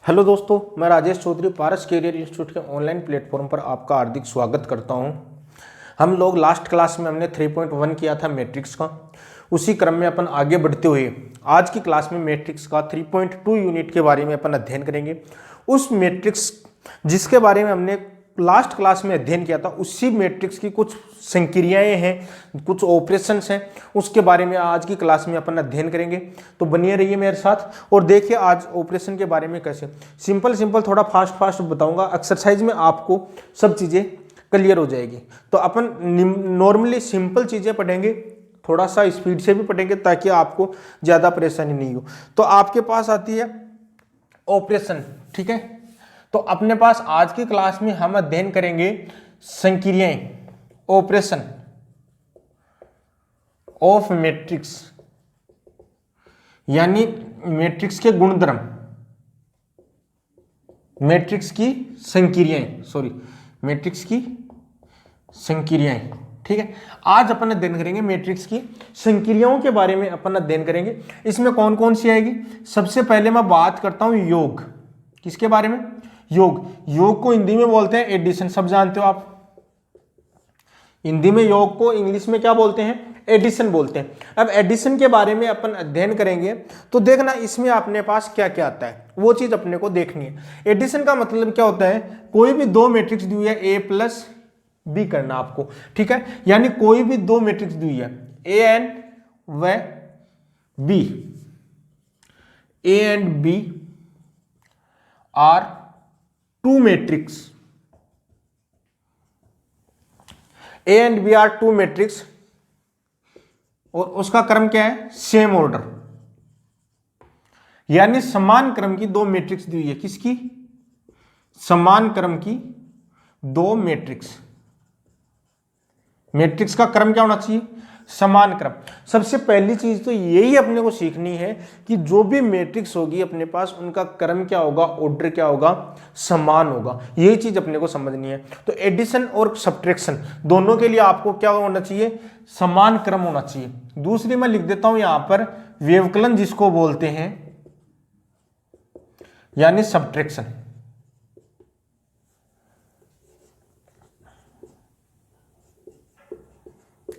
Hello दोस्तों, मैं राजेश चौधरी पारस career institute के ऑनलाइन प्लेटफॉर्म पर आपका हार्दिक स्वागत करता हूं। हम लोग लास्ट क्लास में हमने 3.1 किया था मैट्रिक्स का। उसी क्रम में अपन आगे बढ़ते हुए आज की क्लास में मैट्रिक्स का 3.2 यूनिट के बारे में अपन अध्ययन करेंगे। उस मैट्रिक्स जिसके बारे में हमने लास्ट क्लास में अध्ययन किया था, उसी मैट्रिक्स की कुछ संक्रियाएं हैं, कुछ ऑपरेशंस हैं, उसके बारे में आज की क्लास में अपन अध्ययन करेंगे। तो बनिए रहिए मेरे साथ और देखिए आज ऑपरेशन के बारे में कैसे सिंपल थोड़ा फास्ट बताऊंगा। एक्सरसाइज में आपको सब चीज़ें क्लियर हो जाएगी। तो अपन नॉर्मली सिंपल चीज़ें पढ़ेंगे, थोड़ा सा स्पीड से भी पढ़ेंगे ताकि आपको ज़्यादा परेशानी नहीं हो। तो आपके पास आती है ऑपरेशन, ठीक है। तो अपने पास आज की क्लास में हम अध्ययन करेंगे संक्रियाएं, ऑपरेशन ऑफ मैट्रिक्स, यानी मैट्रिक्स के गुणधर्म, मैट्रिक्स की संक्रियाएं, मैट्रिक्स की संक्रियाएं, ठीक है। आज अपन अध्ययन करेंगे मैट्रिक्स की संक्रियाओं के बारे में अपन अध्ययन करेंगे। इसमें कौन कौन सी आएगी? सबसे पहले मैं बात करता हूं योग। किसके बारे में? योग को हिंदी में बोलते हैं एडिशन, सब जानते हो आप। हिंदी में योग को इंग्लिश में क्या बोलते हैं? एडिशन बोलते हैं। अब एडिशन के बारे में अपन अध्ययन करेंगे तो देखना इसमें अपने पास क्या क्या आता है, वो चीज अपने को देखनी है। एडिशन का मतलब क्या होता है? कोई भी दो मैट्रिक्स दी हुई है, ए प्लस बी करना आपको, ठीक है। यानी कोई भी दो मैट्रिक्स दी हुई है, ए एंड व B, A and B are two matrix, A and B are two matrix, और उसका क्रम क्या है? सेम ऑर्डर, यानी समान क्रम की दो मैट्रिक्स दी हुई है। किसकी? समान क्रम की दो मैट्रिक्स। मैट्रिक्स का क्रम क्या होना चाहिए? समान क्रम। सबसे पहली चीज तो यही अपने को सीखनी है कि जो भी मैट्रिक्स होगी अपने पास, उनका क्रम क्या होगा, ऑर्डर क्या होगा, समान होगा। यही चीज अपने को समझनी है। तो एडिशन और सब्ट्रैक्शन दोनों के लिए आपको क्या होना चाहिए? समान क्रम होना चाहिए। दूसरी मैं लिख देता हूं यहां पर व्यवकलन जिसको बोलते हैं, यानी सब्ट्रैक्शन।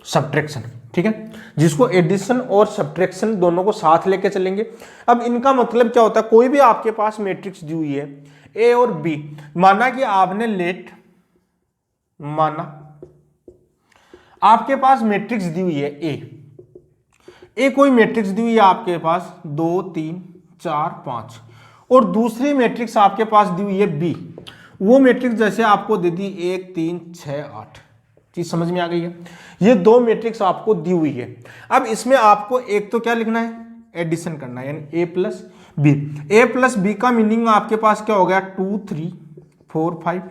सब्ट्रैक्शन, ठीक है, जिसको एडिशन और सब्ट्रैक्शन दोनों को साथ लेके चलेंगे। अब इनका मतलब क्या होता है? कोई भी आपके पास मैट्रिक्स दी हुई है, ए और बी, माना कि आपने माना आपके पास मैट्रिक्स दी हुई है ए कोई मैट्रिक्स दी हुई है आपके पास 2 3 4 5, और दूसरी मैट्रिक्स आपके पास दी हुई है बी। वो मैट्रिक्स जैसे आपको दे दी 1 3 6 8। चीज समझ में आ गई है? ये दो मैट्रिक्स आपको दी हुई है। अब इसमें आपको एक तो क्या लिखना है? एडिशन करना है, यानी ए प्लस बी। ए प्लस बी का मीनिंग आपके पास क्या हो गया? 2 3 4 5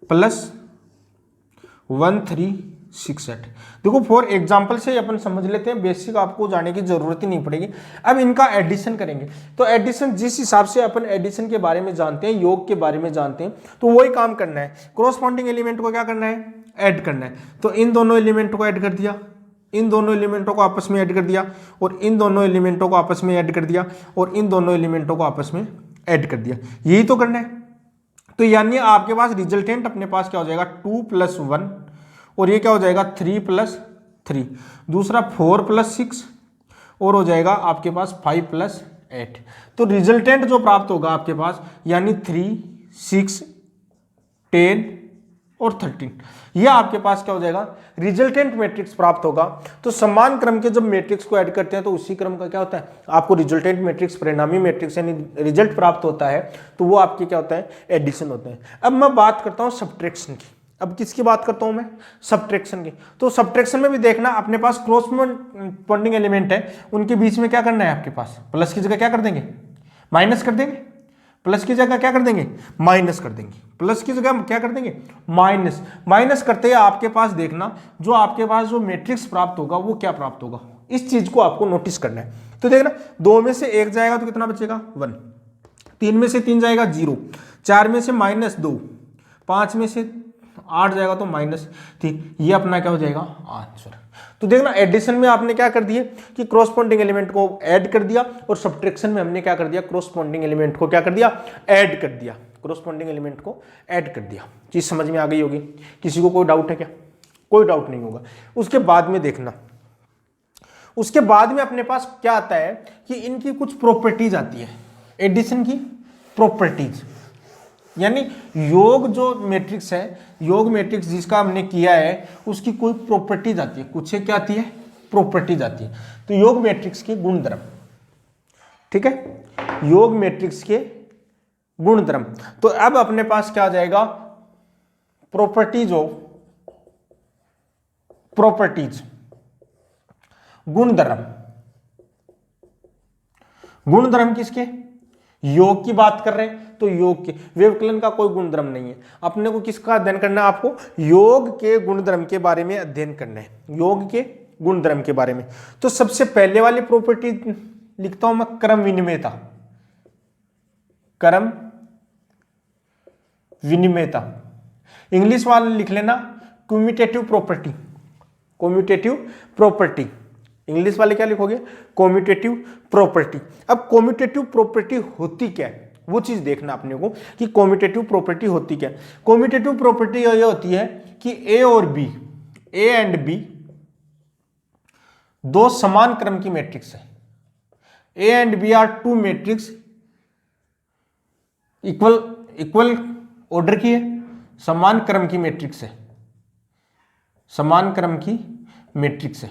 प्लस 1 3 6 8। देखो फॉर एग्जाम्पल से अपन समझ लेते हैं, बेसिक आपको जाने की जरूरत ही नहीं पड़ेगी। अब इनका एडिशन करेंगे तो एडिशन जिस हिसाब से अपन एडिशन के बारे में जानते हैं, योग के बारे में जानते हैं, तो वही काम करना है। कॉरस्पॉन्डिंग एलिमेंट को क्या करना है? ऐड करना है। तो इन दोनों एलिमेंटों को ऐड कर दिया, इन दोनों एलिमेंटों को आपस में ऐड कर दिया, और इन दोनों एलिमेंटों को आपस में ऐड कर दिया, और इन दोनों एलिमेंटों को आपस में ऐड कर दिया। यही तो करना है। तो यानी आपके पास रिजल्टेंट अपने पास क्या हो जाएगा? 2 + 1, और ये क्या हो जाएगा? 3 + 3, दूसरा 4 + 6, और हो जाएगा आपके पास 5 + 8। तो रिजल्टेंट जो प्राप्त होगा आपके पास, यानी 3 6 10 और 13, यह आपके पास क्या हो जाएगा? रिजल्टेंट मैट्रिक्स प्राप्त होगा। तो समान क्रम के जब मैट्रिक्स को ऐड करते हैं तो उसी क्रम का क्या होता है? आपको रिजल्टेंट मैट्रिक्स, परिणामी मैट्रिक्स यानी रिजल्ट प्राप्त होता है। तो वो आपके क्या होता है? एडिशन होता है। अब मैं बात करता हूं सब्ट्रैक्शन की। अब किसकी बात करता हूं मैं? सब्ट्रैक्शन की। तो सब्ट्रैक्शन में भी देखना, अपने पास कॉरस्पॉन्डिंग एलिमेंट है, उनके बीच में क्या करना है? आपके पास प्लस की जगह क्या कर देंगे? माइनस कर देंगे। प्लस की जगह क्या कर देंगे? माइनस कर देंगे। प्लस की जगह क्या कर देंगे? माइनस करते ही आपके पास देखना, जो आपके पास जो मैट्रिक्स प्राप्त होगा वो क्या प्राप्त होगा, इस चीज को आपको नोटिस करना है। तो देखना, 2 में से 1 जाएगा तो कितना बचेगा? 1, 3 में से 3 जाएगा 0, 4 में से -2, 5 में से 8 जाएगा तो -3, ये अपना क्या हो जाएगा आंसर। तो देखना एडिशन में आपने क्या कर दिया कि क्रॉसपोंडिंग एलिमेंट को ऐड कर दिया, और सब्ट्रैक्शन में हमने क्या कर दिया, क्रॉसपोंडिंग एलिमेंट को क्या कर दिया, ऐड कर दिया, क्रॉसपोंडिंग एलिमेंट को ऐड कर दिया। चीज समझ में आ गई होगी, किसी को कोई डाउट है क्या? कोई डाउट नहीं होगा। उसके बाद में देखना, उसके बाद में अपने पास क्या आता है कि इनकी कुछ प्रॉपर्टीज आती है, एडिशन की प्रॉपर्टीज, यानी योग जो मैट्रिक्स है, योग मैट्रिक्स जिसका हमने किया है उसकी कोई प्रॉपर्टीज आती है, कुछ क्या आती है, प्रॉपर्टीज आती है। तो योग मैट्रिक्स के गुणधर्म, ठीक है, योग मैट्रिक्स के गुणधर्म। तो अब अपने पास क्या आ जाएगा, प्रॉपर्टीज ऑफ, प्रॉपर्टीज, गुणधर्म। गुणधर्म किसके, योग की बात कर रहे हैं तो योग के, व्यवकलन का कोई गुणधर्म नहीं है। अपने को किसका अध्ययन करना है, आपको योग के गुणधर्म के बारे में अध्ययन करना है, योग के गुणधर्म के बारे में। तो सबसे पहले वाली प्रॉपर्टी लिखता हूं मैं, क्रम विनिमयता, क्रम विनिमयता। इंग्लिश वाले लिख लेना commutative property, commutative property. English वाले क्या लिखोगे, कम्यूटेटिव प्रॉपर्टी। अब कम्यूटेटिव प्रॉपर्टी होती क्या है, वो चीज देखना अपने को कि कम्यूटेटिव प्रॉपर्टी होती क्या है। कम्यूटेटिव प्रॉपर्टी ये होती है कि ए और बी, ए एंड बी दो समान क्रम की मैट्रिक्स है। A and B are two matrix equal order की है, समान क्रम की मैट्रिक्स है, समान क्रम की मैट्रिक्स है।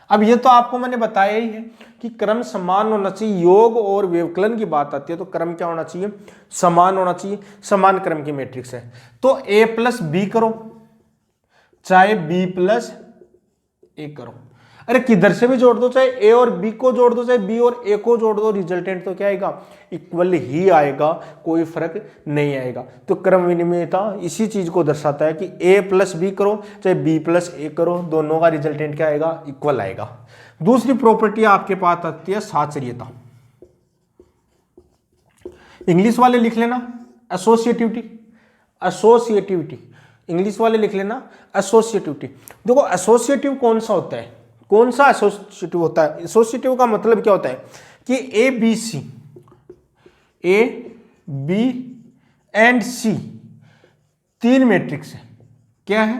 अब ये तो आपको मैंने बताया ही है कि क्रम समान होना चाहिए। योग और व्यवकलन की बात आती है तो क्रम क्या होना चाहिए, समान होना चाहिए, समान क्रम की मैट्रिक्स है। तो a प्लस बी करो, चाहे b प्लस ए करो, अरे किधर से भी जोड़ दो, चाहे a और b को जोड़ दो, चाहे b और a को जोड़ दो, रिजल्टेंट तो क्या आएगा, इक्वल ही आएगा, कोई फर्क नहीं आएगा। तो क्रम विनिमयता इसी चीज को दर्शाता है कि a प्लस बी करो चाहे b प्लस ए करो, दोनों का रिजल्टेंट क्या आएगा, इक्वल आएगा। दूसरी प्रॉपर्टी आपके पास आती है साचर्यता। इंग्लिश वाले लिख लेना एसोसिएटिविटी, एसोसिएटिविटी, इंग्लिश वाले लिख लेना एसोसिएटिविटी। देखो एसोसिएटिव कौन सा होता है, कौन सा एसोसिएटिव होता है, एसोसिएटिव का मतलब क्या होता है कि A B C, A B and C तीन मैट्रिक्स है, क्या है,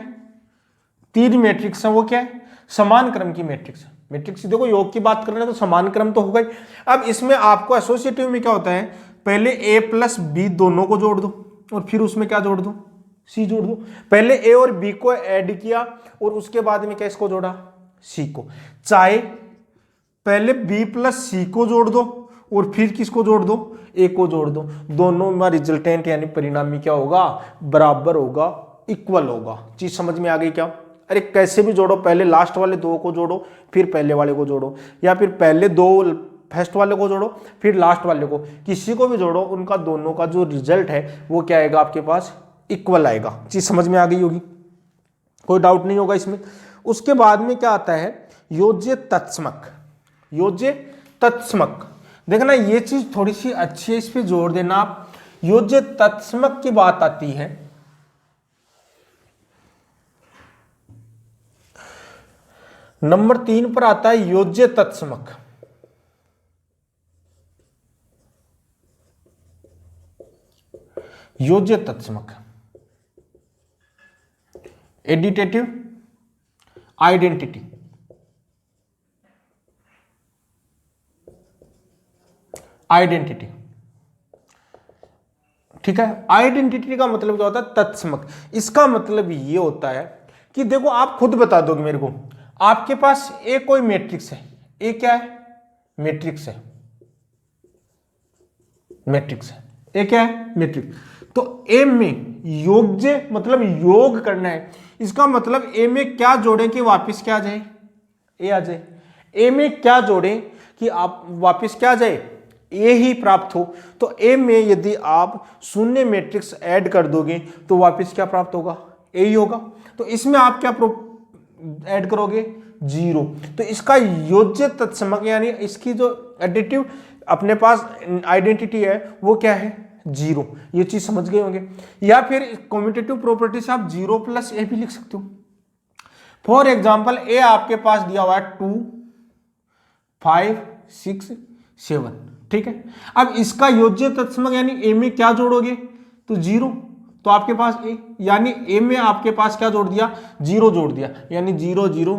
तीन मैट्रिक्स है, वो क्या है, समान क्रम की मैट्रिक्स है। मैट्रिक्स देखो योग की बात कर रहे हैं तो समान क्रम तो होगा ही। अब इसमें आपको एसोसिएटिव में क्या होता है, पहले ए प्लस बी दोनों को जोड़ दो और फिर उसमें क्या जोड़ दो, सी जोड़ दो। पहले ए और बी को ऐड किया और उसके बाद में क्या इसको जोड़ा, सी को। चाहे पहले बी प्लस सी को जोड़ दो और फिर किसको जोड़ दो, ए को जोड़ दो, दोनों में रिजल्टेंट यानी परिणामी क्या होगा, बराबर होगा, इक्वल होगा। चीज समझ में आ गई क्या? अरे कैसे भी जोड़ो, पहले लास्ट वाले दो को जोड़ो फिर पहले वाले को जोड़ो, या फिर पहले दो फर्स्ट वाले को जोड़ो फिर लास्ट वाले को, किसी को भी जोड़ो, उनका दोनों का जो रिजल्ट है वो क्या आएगा, आपके पास इक्वल आएगा। चीज समझ में आ गई होगी, कोई डाउट नहीं होगा इसमें। उसके बाद में क्या आता है, योज्य तत्समक, योज्य तत्समक। देखना ये चीज थोड़ी सी अच्छी है, इस पे जोर देना आप। योज्य तत्समक की बात आती है, नंबर 3 पर आता है योज्य तत्समक। योज्य तत्समक, एडिटेटिव आइडेंटिटी, आइडेंटिटी, ठीक है। आइडेंटिटी का मतलब क्या होता है, तत्समक। इसका मतलब ये होता है कि देखो आप खुद बता दोगे मेरे को, आपके पास ए कोई मैट्रिक्स है, ए क्या है, मैट्रिक्स है, मैट्रिक्स है, ए क्या है, मैट्रिक्स। तो ए में योज्य मतलब योग करना है, इसका मतलब ए में क्या जोड़ें कि वापस क्या आ जाए, ए आ जाए। ए में क्या जोड़ें कि आप वापस क्या आ जाए, ए ही प्राप्त हो। तो ए में यदि आप शून्य मैट्रिक्स ऐड कर दोगे तो वापस क्या प्राप्त होगा, ए ही होगा। तो इसमें आप क्या ऐड करोगे, 0। तो इसका योज्य तत्समक यानी इसकी जो एडिटिव अपने पास आइडेंटिटी है वो क्या है, जीरो। ये चीज समझ गए होंगे। या फिर कम्यूटेटिव प्रॉपर्टी से आप 0 + a भी लिख सकते हो। फॉर एग्जाम्पल ए आपके पास दिया हुआ है 2 5 6 7, ठीक है। अब इसका योज्य तत्समक यानी ए में क्या जोड़ोगे तो 0, तो आपके पास ए, यानी ए में आपके पास क्या जोड़ दिया 0 जोड़ दिया, यानी 0 0,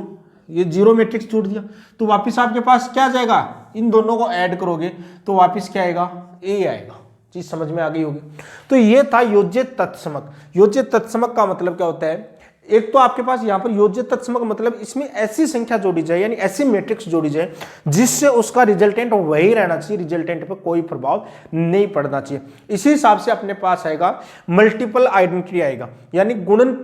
ये 0 मैट्रिक्स जोड़ दिया। तो वापस आपके पास क्या जाएगा, इन दोनों को ऐड करोगे तो वापस क्या आएगा ए आएगा। चीज समझ में आ गई होगी। तो ये था योज्य तत्समक। योज्य तत्समक का मतलब क्या होता है, एक तो आपके पास यहां पर योज्य तत्समक मतलब इसमें ऐसी संख्या जोड़ी जाए यानी ऐसी मैट्रिक्स जोड़ी जाए जिससे उसका रिजल्टेंट वही रहना चाहिए, रिजल्टेंट पर कोई प्रभाव नहीं पड़ना चाहिए। इसी हिसाब से अपने पास आएगा मल्टीपल आइडेंटिटी आएगा, यानी गुणन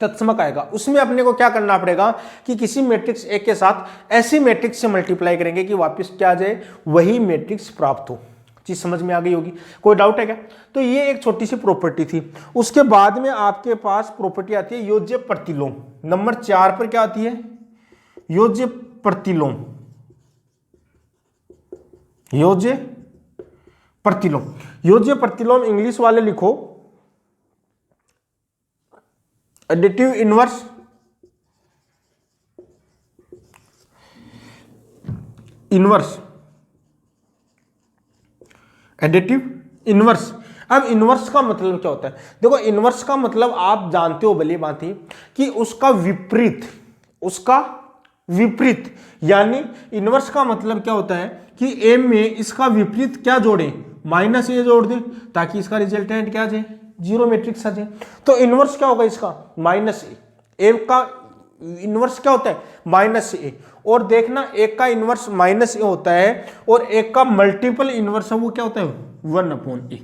तत्समक आएगा। उसमें अपने को क्या करना पड़ेगा कि किसी मैट्रिक्स ए के साथ ऐसी मैट्रिक्स से मल्टीप्लाई करेंगे कि वापस क्या आ जाए वही मैट्रिक्स प्राप्त हो। चीज समझ में आ गई होगी, कोई डाउट है क्या। तो ये एक छोटी सी प्रॉपर्टी थी। उसके बाद में आपके पास प्रॉपर्टी आती है योज्य प्रतिलोम। नंबर 4 पर क्या आती है योज्य प्रतिलोम। योज्य प्रतिलोम, योज्य प्रतिलोम इंग्लिश वाले लिखो additive inverse, inverse, additive inverse. अब इनवर्स का मतलब क्या होता है, देखो इनवर्स का मतलब आप जानते हो भली भांति कि उसका विपरीत, उसका विपरीत, यानी इनवर्स का मतलब क्या होता है कि ए में इसका विपरीत क्या जोड़े -a जोड़ दे ताकि इसका रिजल्टेंट क्या आ जाए 0 मैट्रिक्स आ जाए। तो इनवर्स क्या होगा इसका -a, ए का इनवर्स क्या होता है -a, और देखना एक का इनवर्स -a होता है और एक का मल्टीपल इनवर्स है वो क्या होता है 1/a,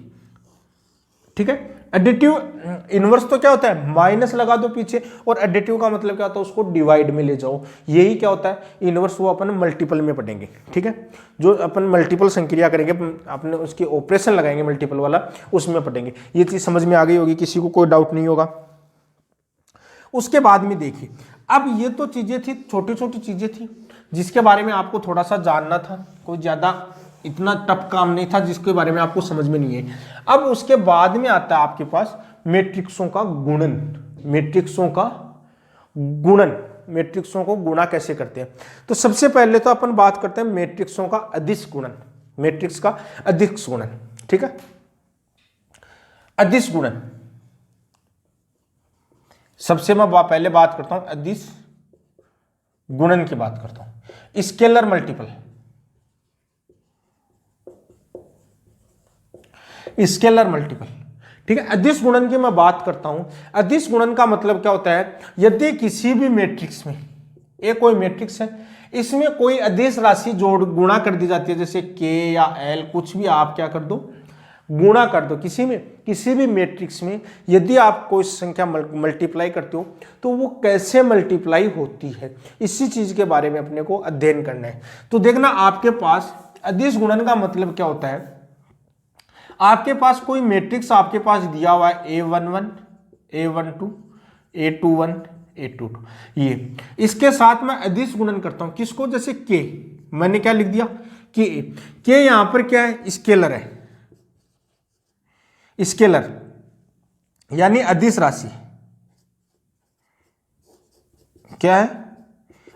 ठीक है। एडिटिव इनवर्स तो क्या होता है माइनस लगा दो पीछे, और एडिटिव का मतलब क्या होता है उसको डिवाइड में ले जाओ। यही क्या होता है इनवर्स, वो अपन मल्टीपल में पढ़ेंगे, ठीक है। जो अपन मल्टीपल संक्रिया करेंगे अपने उसके ऑपरेशन लगाएंगे मल्टीपल वाला, उसमें पढ़ेंगे। ये चीज समझ में आ गई होगी, किसी को कोई डाउट नहीं होगा। उसके बाद में देखिए, अब ये तो चीजें थी, छोटी छोटी चीजें थी जिसके बारे में आपको थोड़ा सा जानना था, कोई ज्यादा इतना टफ काम नहीं था जिसके बारे में आपको समझ में नहीं है। अब उसके बाद में आता है आपके पास मैट्रिक्सों का गुणन। मैट्रिक्सों का गुणन, मैट्रिक्सों को गुणा कैसे करते हैं। तो सबसे पहले तो अपन बात करते हैं मैट्रिक्सों का अदिश गुणन, मैट्रिक्स का अदिश गुणन, ठीक है। अदिश गुणन सबसे मैं पहले बात करता हूं अदिश गुणन की बात करता हूं। स्केलर मल्टीपल, स्केलर मल्टीपल, ठीक है। अदिश गुणन की मैं बात करता हूं। अदिश गुणन का मतलब क्या होता है, यदि किसी भी मैट्रिक्स में, एक कोई मैट्रिक्स है, इसमें कोई अदिश राशि जोड़ गुणा कर दी जाती है, जैसे के या एल, कुछ भी आप क्या कर दो गुणा कर दो किसी में, किसी भी मैट्रिक्स में यदि आप कोई संख्या मल्टीप्लाई करते हो तो वो कैसे मल्टीप्लाई होती है, इसी चीज के बारे में अपने को अध्ययन करना है। तो देखना आपके पास अदिश गुणन का मतलब क्या होता है, आपके पास कोई मैट्रिक्स आपके पास दिया हुआ है A11 A12 A21 A22, ये इसके साथ मैं अदिश गुणन करता हूं किसको, जैसे के, मैंने क्या लिख दिया के यहां पर क्या है स्केलर है, स्केलर यानी अदिश राशि, क्या है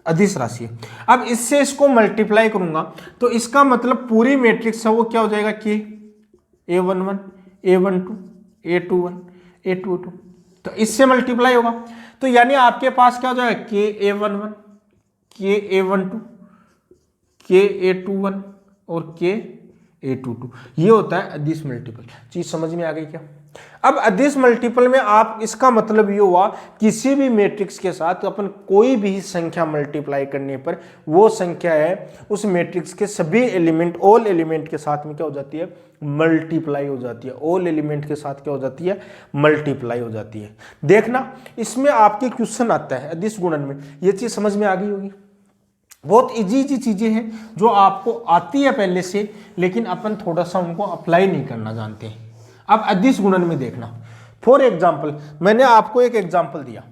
अदिश राशि है। अब इससे इसको मल्टीप्लाई करूंगा तो इसका मतलब पूरी मैट्रिक्स है वो क्या हो जाएगा के A11 A12 A21 A22, तो इससे मल्टीप्लाई होगा। तो यानी आपके पास क्या हो जाएगा के A11 के A12 के A21 और के A22, ये होता है अदिश मल्टीपल। चीज समझ में आ गई क्या। अब अदिश मल्टीपल में आप इसका मतलब ये हुआ किसी भी मैट्रिक्स के साथ अपन कोई भी संख्या मल्टीप्लाई करने पर वो संख्या है उस मैट्रिक्स के सभी एलिमेंट, ऑल एलिमेंट के साथ में क्या हो जाती है मल्टीप्लाई हो जाती है, ऑल एलिमेंट के साथ क्या हो जाती है मल्टीप्लाई हो जाती है। देखना इसमें आपके क्वेश्चन आता है अदिश गुणन में, ये चीज समझ में आ गई होगी। बहुत इजी चीजें हैं जो आपको आती है पहले से, लेकिन अपन थोड़ा सा उनको अप्लाई नहीं करना जानते हैं। अब अदिश गुणन में देखना, फॉर एग्जाम्पल मैंने आपको एक एग्जाम्पल दिया,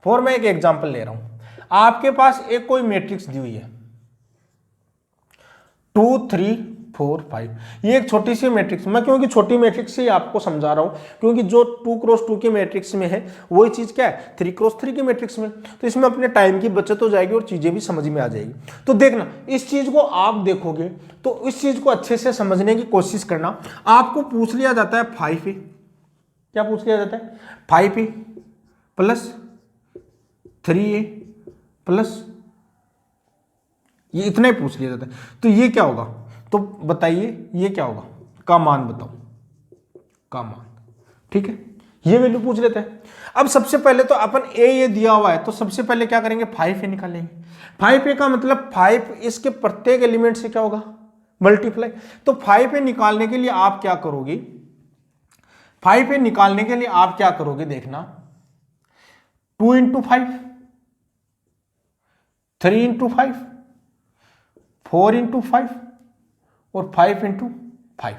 मैं एक एग्जाम्पल ले रहा हूं। आपके पास एक कोई मैट्रिक्स दी हुई है 2 3 4 5। ये एक छोटी सी मैट्रिक्स, मैं क्योंकि छोटी मैट्रिक्स से ही आपको समझा रहा हूं, क्योंकि जो 2x2 की मैट्रिक्स में है वही चीज क्या है 3x3 की मैट्रिक्स में, तो इसमें अपने टाइम की बचत हो जाएगी और चीजें भी समझ में आ जाएगी। तो देखना, इस चीज को आप देखोगे तो इस चीज को अच्छे से समझने की कोशिश करना। आपको पूछ लिया जाता है 5a, क्या पूछ लिया जाता है 5a प्लस 3a प्लस, ये इतना ही पूछ लिया जाता है। तो ये क्या होगा, तो बताइए ये क्या होगा, का मान बताओ, का मान, ठीक है, ये वैल्यू पूछ लेते हैं। अब सबसे पहले तो अपन ए ये दिया हुआ है, तो सबसे पहले क्या करेंगे 5a निकालेंगे। 5a का मतलब 5 इसके प्रत्येक एलिमेंट से क्या होगा मल्टीप्लाई। तो 5a निकालने के लिए आप क्या करोगे, 5a निकालने के लिए आप क्या करोगे देखना, 2 इंटू 5, 3 इंटू 5, 4 इंटू 5 और 5 इंटू 5,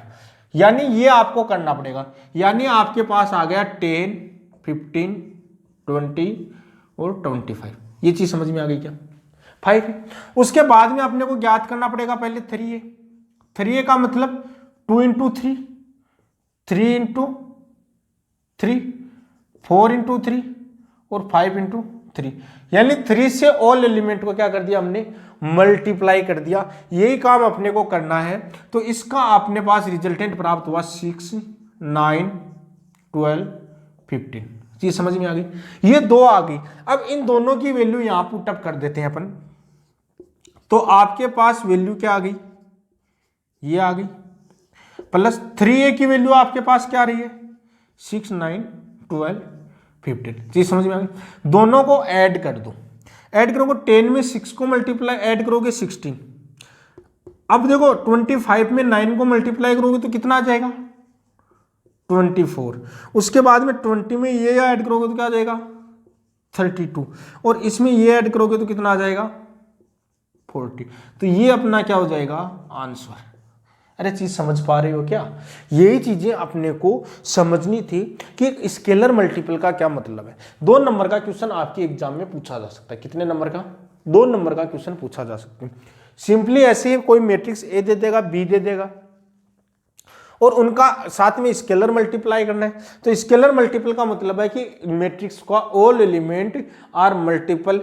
यानी ये आपको करना पड़ेगा। यानी आपके पास आ गया 10 15 20 और 25। ये चीज समझ में आ गई क्या, 5 है। उसके बाद में अपने को ज्ञात करना पड़ेगा पहले 3a। 3a का मतलब 2 इंटू 3, 3 इंटू 3, 4 इंटू 3 और 5 इंटू 3, यानी 3 से ऑल एलिमेंट को क्या कर दिया हमने मल्टीप्लाई कर दिया। यही काम अपने को करना है। तो इसका अपने पास रिजल्टेंट प्राप्त हुआ 6 9 12 15। चीज समझ में आ गई, ये दो आ गई। अब इन दोनों की वैल्यू यहां पुटअप कर देते हैं अपन, तो आपके पास वैल्यू क्या आ गई, ये आ गई, प्लस 3a की वैल्यू आपके पास क्या आ रही है 6 9 12 15। चीज समझ में आ गई। दोनों को ऐड कर दो, ऐड करोगे 10 में 6 को मल्टीप्लाई ऐड करोगे 16। अब देखो 25 में 9 को मल्टीप्लाई करोगे तो कितना आ जाएगा 24। उसके बाद में 20 में ये ऐड करोगे तो क्या आ जाएगा 32, और इसमें ये ऐड करोगे तो कितना आ जाएगा 40। तो ये अपना क्या हो जाएगा आंसर। अरे चीज समझ पा रहे हो क्या, यही चीजें अपने को समझनी थी कि स्केलर मल्टीपल का क्या मतलब है। 2 नंबर का क्वेश्चन आपके एग्जाम में पूछा जा सकता है। कितने नंबर का 2 नंबर का क्वेश्चन पूछा जा सकता है। सिंपली ऐसे ही कोई मैट्रिक्स ए दे देगा, बी दे देगा और उनका साथ में स्केलर मल्टीप्लाई करना है। तो स्केलर मल्टीपल का मतलब है कि मैट्रिक्स का all element are multiple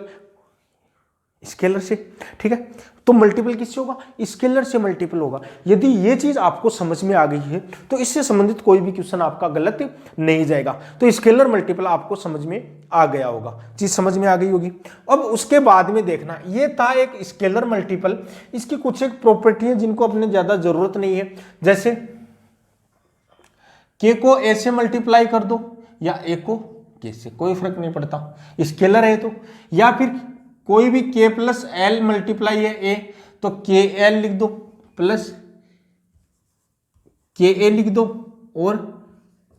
scalar से, ठीक है। तो मल्टीपल किससे होगा स्केलर से मल्टीपल होगा। यदि ये चीज आपको समझ में आ गई है तो इससे संबंधित कोई भी क्वेश्चन आपका गलत नहीं जाएगा। तो स्केलर मल्टीपल आपको समझ में आ गया होगा, चीज समझ में आ गई होगी। अब उसके बाद में देखना, ये था एक स्केलर मल्टीपल। इसकी कुछ एक प्रॉपर्टी है जिनको अपने ज्यादा जरूरत नहीं है, जैसे के को ए से मल्टीप्लाई कर दो या ए को के से, कोई फर्क नहीं पड़ता स्केलर है तो, या फिर कोई भी k प्लस एल मल्टीप्लाई है ए तो के एल लिख दो प्लस के ए लिख दो और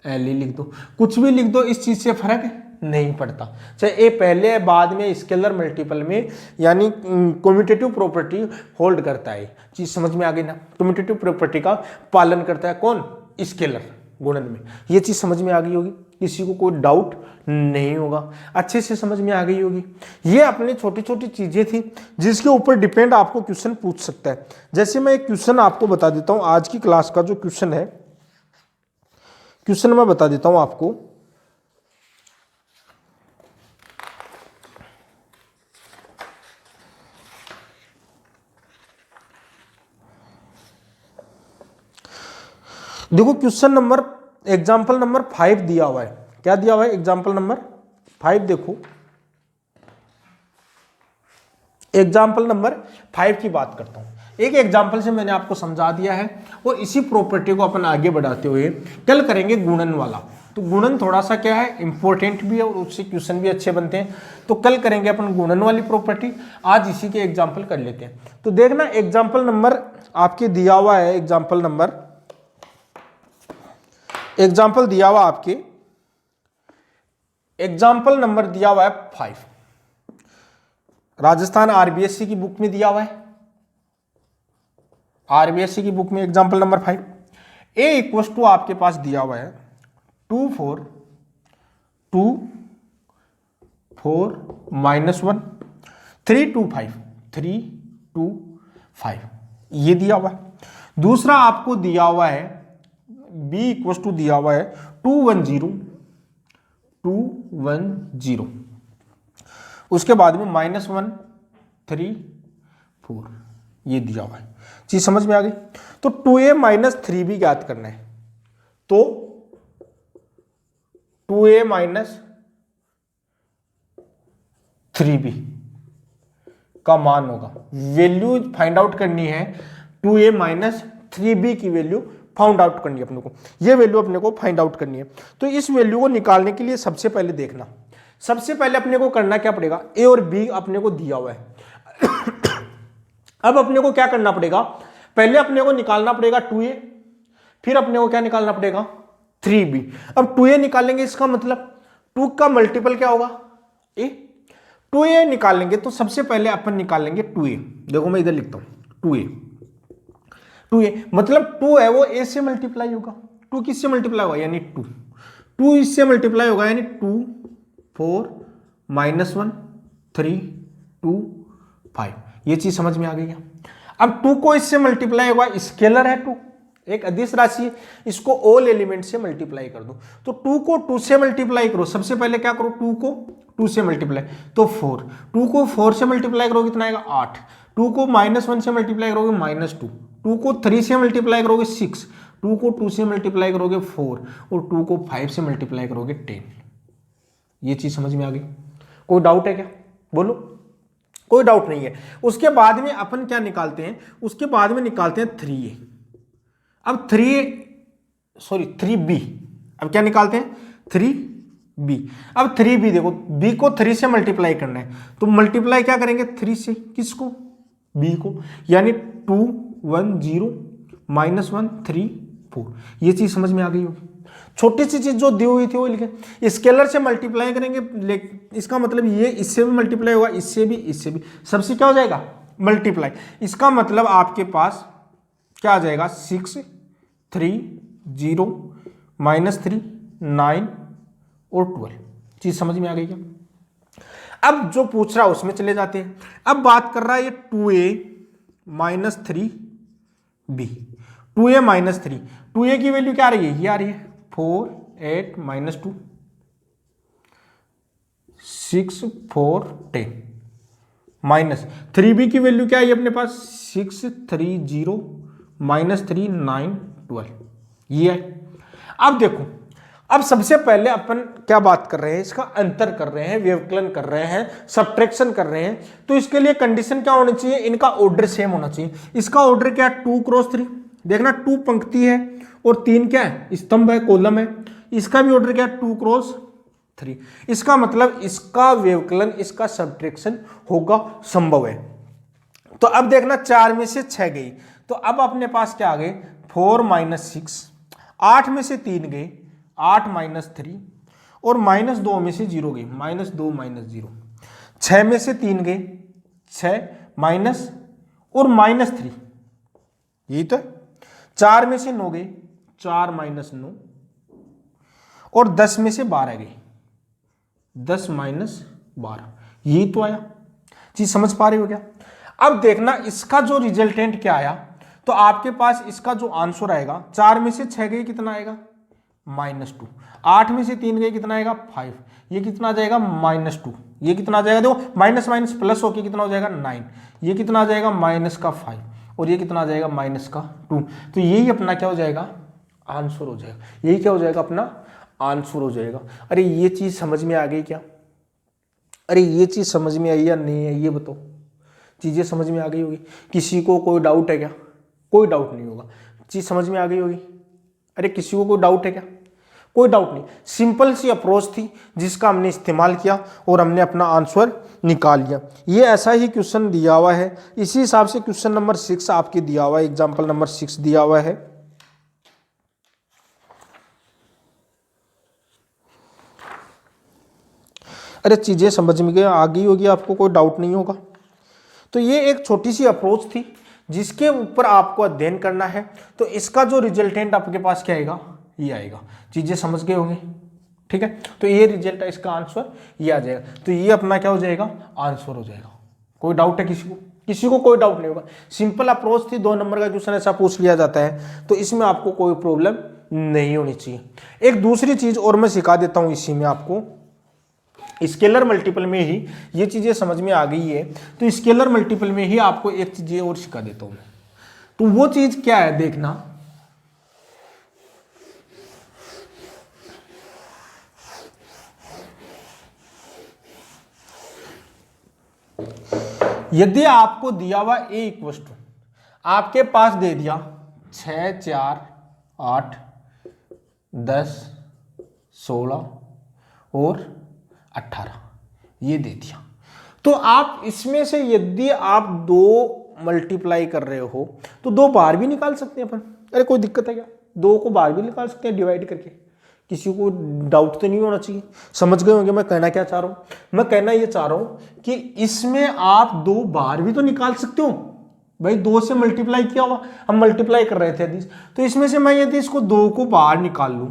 एल ई लिख दो, कुछ भी लिख दो, इस चीज से फर्क नहीं पड़ता। चाहे ए पहले है बाद में स्केलर मल्टीपल में, यानी कम्यूटेटिव प्रॉपर्टी होल्ड करता है। चीज समझ में आ गई ना, कम्यूटेटिव प्रॉपर्टी का पालन करता है कौन स्केलर गुणन में। ये चीज समझ में आ गई होगी, किसी को कोई डाउट नहीं होगा, अच्छे से समझ में आ गई होगी। ये अपनी छोटी छोटी चीजें थी जिसके ऊपर डिपेंड आपको क्वेश्चन पूछ सकता है। जैसे मैं एक क्वेश्चन आपको बता देता हूं, आज की क्लास का जो क्वेश्चन है, क्वेश्चन मैं बता देता हूं आपको। देखो क्वेश्चन नंबर एग्जाम्पल नंबर 5 दिया हुआ है। क्या दिया हुआ है एग्जाम्पल नंबर 5, देखो एग्जाम्पल नंबर 5 की बात करता हूं। एक एग्जाम्पल से मैंने आपको समझा दिया है और इसी प्रॉपर्टी को अपन आगे बढ़ाते हुए कल करेंगे गुणन वाला। तो गुणन थोड़ा सा क्या है इंपॉर्टेंट भी है और उससे क्वेश्चन भी अच्छे बनते हैं। तो कल करेंगे अपन गुणन वाली प्रॉपर्टी, आज इसी के एग्जाम्पल कर लेते हैं। तो देखना एग्जाम्पल नंबर आपके दिया हुआ है, एग्जाम्पल दिया हुआ आपके एग्जाम्पल नंबर दिया हुआ है 5, राजस्थान आरबीएससी की बुक में दिया हुआ है। आरबीएससी की बुक में example number 5 A equals to आपके पास दिया हुआ है 2 4 2 4 -1 3 2 5 3 2 5, ये दिया हुआ है। दूसरा आपको दिया हुआ है b इक्वल टू दिया हुआ है 210 उसके बाद में -1 3 4 ये दिया हुआ है। चीज समझ में आ गई। तो 2a माइनस 3b ज्ञात करना है। तो 2a माइनस 3b का मान होगा, वैल्यू फाइंड आउट करनी है। 2a माइनस 3b की वैल्यू फाइंड आउट करनी है अपने को, ये वैल्यू अपने को फाइंड आउट करनी है। तो इस वैल्यू को निकालने के लिए सबसे पहले देखना, सबसे पहले अपने को करना क्या पड़ेगा, a और b अपने को दिया हुआ है। अब अपने को क्या करना पड़ेगा, पहले अपने को निकालना पड़ेगा 2a, फिर अपने को क्या निकालना पड़ेगा 3b। अब 2a निकालेंगे, इसका मतलब 2 का मल्टीपल क्या होगा a, 2a निकालेंगे तो सबसे पहले अपन निकालेंगे 2a। देखो मैं इधर लिखता हूं 2a मतलब 2 है वो a से मल्टीप्लाई होगा। 2 किससे मल्टीप्लाई होगा, यानी 2 इससे मल्टीप्लाई होगा, यानी 2 4 -1 3 2 5। ये चीज समझ में आ गई क्या। अब 2 को इससे मल्टीप्लाई होगा, स्केलर है 2, एक अदिश राशि है, इसको ऑल एलिमेंट से मल्टीप्लाई कर दो। तो 2 को 2 से मल्टीप्लाई करो, सबसे पहले क्या करो 2 को 2 से मल्टीप्लाई तो 4, 2 को 4 से मल्टीप्लाई करोगे कितना आएगा 8, 2 को -1 से मल्टीप्लाई करोगे -2, 2 को 3 से मल्टीप्लाई करोगे 6, 2 को 2 से मल्टीप्लाई करोगे 4 और 2 को 5 से मल्टीप्लाई करोगे 10। ये चीज समझ में आ गई। कोई डाउट है क्या, बोलो। कोई डाउट नहीं है। उसके बाद में अपन क्या निकालते हैं, उसके बाद में निकालते हैं 3a। अब 3b, अब क्या निकालते हैं 3b। अब 3b देखो, b को 3 से मल्टीप्लाई करना है, तो मल्टीप्लाई क्या करेंगे 3 से, किसको b को, यानी 2 1 0 -1 3 4। ये चीज समझ में आ गई होगी। छोटी सी चीज जो दी हुई थी वो लिखे, स्केलर से मल्टीप्लाई करेंगे, इसका मतलब ये इससे भी मल्टीप्लाई होगा, इससे भी सबसे क्या हो जाएगा मल्टीप्लाई। इसका मतलब आपके पास क्या आ जाएगा 6 3 0 -3 9 और 12। चीज समझ में आ गई क्या। अब जो पूछ रहा है उसमें चले जाते हैं। अब बात कर रहा है ये 2a minus 3b, 2a minus 3, 2a की वैल्यू क्या आ रही है, ये आ रही है 4 8 -2 6 4 10 माइनस 3b की वैल्यू क्या है अपने पास 6 3 0 -3 9 12। ये है। अब देखो, अब सबसे पहले अपन क्या बात कर रहे हैं, इसका अंतर कर रहे हैं, व्यवकलन कर रहे हैं, सब्ट्रैक्शन कर रहे हैं। तो इसके लिए कंडीशन क्या होनी चाहिए, इनका ऑर्डर सेम होना चाहिए। इसका ऑर्डर क्या है 2 क्रॉस 3, देखना 2 पंक्ति है और 3 क्या है स्तंभ है, कॉलम है। इसका भी ऑर्डर क्या है 2 क्रॉस 3। इसका मतलब इसका व्यवकलन, इसका सब्ट्रैक्शन होगा, संभव है। तो अब देखना 4 में से 6 गई, तो अब अपने पास क्या आ गए 4 -6, 8 में से 3 गए 8 -3 और -2 में से 0 गई -2 -0, 6 में से 3 गए 6 माइनस और -3, यही तो 4 में से 9 गए 4 -9 और 10 में से 12 गए 10 -12, यही तो आया। चीज समझ पा रहे हो क्या। अब देखना इसका जो रिजल्टेंट क्या आया, तो आपके पास इसका जो आंसर आएगा 4 में से 6 गए कितना आएगा -2, 8 में से 3 गए कितना आएगा 5, ये कितना आ जाएगा -2, ये कितना आ जाएगा देखो माइनस माइनस प्लस होके कितना हो जाएगा 9, ये कितना आ जाएगा -5 और ये कितना आ जाएगा -2। तो यही अपना क्या हो जाएगा आंसर हो जाएगा, यही क्या हो जाएगा अपना आंसर हो जाएगा। अरे ये चीज समझ में आ गई क्या, अरे ये चीज समझ में आई या नहीं है, ये बताओ। चीजें समझ में आ गई होगी, किसी को कोई डाउट है क्या, कोई डाउट नहीं होगा, चीज समझ में आ गई होगी। अरे किसी को कोई डाउट है क्या, कोई डाउट नहीं। सिंपल सी अप्रोच थी जिसका हमने इस्तेमाल किया और हमने अपना आंसर निकाल लिया। ये ऐसा ही क्वेश्चन दिया हुआ है, इसी हिसाब से क्वेश्चन नंबर 6 आपके दिया हुआ है, एग्जाम्पल नंबर 6 दिया हुआ है। अरे चीजें समझ में आ गई होगी, आपको कोई डाउट नहीं होगा। तो ये एक छोटी सी अप्रोच थी जिसके ऊपर आपको अध्ययन करना है। तो इसका जो रिजल्टेंट आपके पास क्या आएगा, ये आएगा। चीजें समझ गए होंगे, ठीक है। तो ये रिजल्ट है, इसका आंसर ये आ जाएगा। तो ये अपना क्या हो जाएगा आंसर हो जाएगा। कोई डाउट है किसी को, किसी को कोई डाउट नहीं होगा। सिंपल अप्रोच थी, 2 नंबर का क्वेश्चन ऐसा पूछ लिया जाता है, तो इसमें आपको कोई प्रॉब्लम नहीं होनी चाहिए। एक दूसरी चीज और मैं सिखा देता हूं इसी में आपको, स्केलर मल्टीपल में ही ये चीजें समझ में आ गई है, तो स्केलर मल्टीपल में ही आपको एक चीज और सिखा देता हूं मैं। तो वो चीज क्या है देखना, यदि आपको दिया हुआ a इक्वल टू, आपके पास दे दिया 6 4 8 10 16 और 18 ये दे दिया, तो आप इसमें से यदि आप 2 मल्टीप्लाई कर रहे हो तो 2 बाहर भी निकाल सकते हैं अपन। अरे कोई दिक्कत है क्या, 2 को बाहर भी निकाल सकते हैं डिवाइड करके, किसी को डाउट तो नहीं होना चाहिए। समझ गए होंगे मैं कहना क्या चाह रहा हूं। मैं कहना ये चाह रहा हूं कि इसमें आप 2 बाहर भी तो निकाल सकते हो भाई, 2 से मल्टीप्लाई किया हुआ, हम मल्टीप्लाई कर रहे थे यदि, तो इसमें से मैं यदि इसको 2 को बाहर निकाल लूं,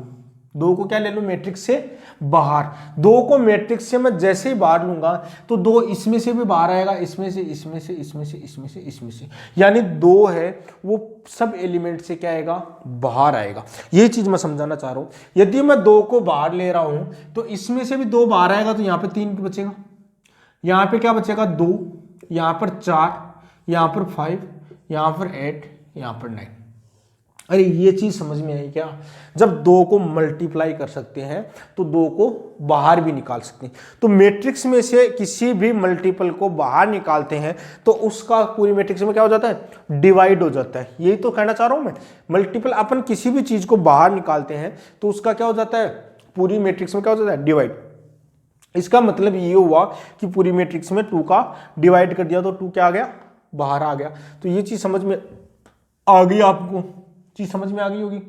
2 को क्या ले लूं मैट्रिक्स से बाहर, 2 को मैट्रिक्स से मैं जैसे ही बाहर लूंगा तो 2 इसमें से भी बाहर आएगा, इसमें से इसमें से इसमें से इसमें से इसमें से, यानी 2 है वो सब एलिमेंट से क्या आएगा बाहर आएगा। यही चीज मैं समझाना चाह रहा हूं। यदि मैं 2 को बाहर ले रहा हूं तो इसमें से भी 2 बाहर आएगा, तो यहां पे 3 बचेगा, यहां पे क्या बचेगा 2, यहां पर 4, यहां पर 5, यहां पर 8, यहां पर 9। अरे ये चीज समझ में आई क्या, जब 2 को मल्टीप्लाई कर सकते हैं तो 2 को बाहर भी निकाल सकते हैं। तो मैट्रिक्स में से किसी भी मल्टीपल को बाहर निकालते हैं तो उसका पूरी मैट्रिक्स में क्या हो जाता है डिवाइड हो जाता है। यही तो कहना चाह रहा हूं मैं, मल्टीपल अपन किसी भी चीज को बाहर निकालते हैं तो उसका क्या हो जाता है पूरी मैट्रिक्स में क्या हो जाता है डिवाइड। इसका मतलब ये हुआ कि पूरी मैट्रिक्स में 2 का डिवाइड कर दिया तो 2 क्या आ गया बाहर आ गया। तो ये चीज समझ में आ गई, आपको चीज समझ में आ गई होगी।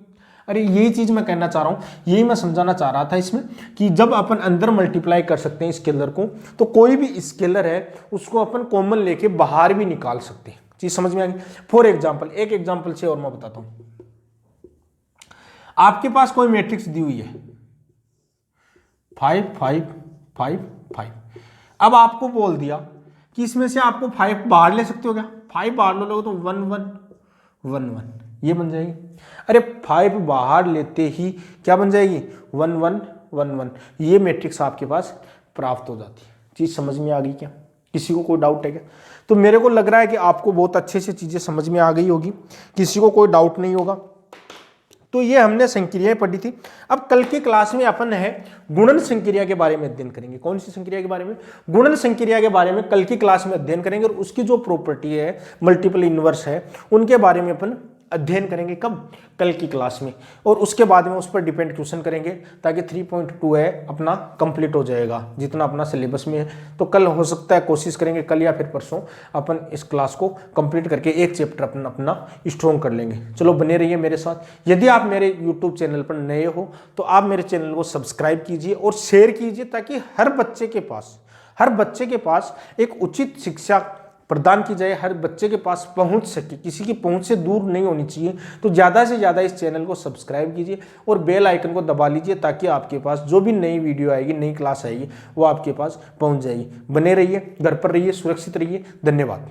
अरे यही चीज मैं कहना चाह रहा हूं, यही मैं समझाना चाह रहा था इसमें कि जब अपन अंदर मल्टीप्लाई कर सकते हैं स्केलर को, तो कोई भी स्केलर है उसको अपन कॉमन लेके बाहर भी निकाल सकते हैं। चीज समझ में आ गई। फॉर एग्जाम्पल, एक एग्जाम्पल से और मैं बताता हूं। आपके पास कोई मैट्रिक्स दी हुई है 5 5 5 5, अब आपको बोल दिया कि इसमें से आपको 5 बाहर ले सकते हो क्या, 5 बाहर लो लोगे तो 1 1 1 1 ये बन जाएगी। अरे 5 बाहर लेते ही क्या बन जाएगी 1 1 1 1, ये मैट्रिक्स आपके पास प्राप्त हो जाती है। चीज समझ में आ गई क्या, किसी को कोई डाउट है क्या? तो मेरे को लग रहा है कि आपको बहुत अच्छे से चीजें समझ में आ गई होगी, किसी को कोई डाउट नहीं होगा। तो ये हमने संक्रियाएं पढ़ी थी। अब कल की क्लास में अपन है गुणन संक्रिया के बारे में अध्ययन करेंगे। कौन सी संक्रिया के बारे में? गुणन संक्रिया के बारे में कल की क्लास में अध्ययन करेंगे, और उसकी जो प्रॉपर्टी है मल्टीपल इनवर्स है उनके बारे में अपन अध्ययन करेंगे। कब? कल की क्लास में। और उसके बाद में उस पर डिपेंड क्वेश्चन करेंगे ताकि 3.2 है अपना कंप्लीट हो जाएगा जितना अपना सिलेबस में है। तो कल हो सकता है कोशिश करेंगे कल या फिर परसों अपन इस क्लास को कंप्लीट करके एक चैप्टर अपना स्ट्रॉन्ग कर लेंगे। चलो बने रहिए मेरे साथ। यदि आप मेरे यूट्यूब चैनल पर नए हो तो आप मेरे चैनल को सब्सक्राइब कीजिए और शेयर कीजिए ताकि हर बच्चे के पास एक उचित शिक्षा प्रदान की जाए, हर बच्चे के पास पहुंच सके, किसी की पहुंच से दूर नहीं होनी चाहिए। तो ज़्यादा से ज़्यादा इस चैनल को सब्सक्राइब कीजिए और बेल आइकन को दबा लीजिए ताकि आपके पास जो भी नई वीडियो आएगी, नई क्लास आएगी, वो आपके पास पहुंच जाएगी। बने रहिए, घर पर रहिए, सुरक्षित रहिए। धन्यवाद।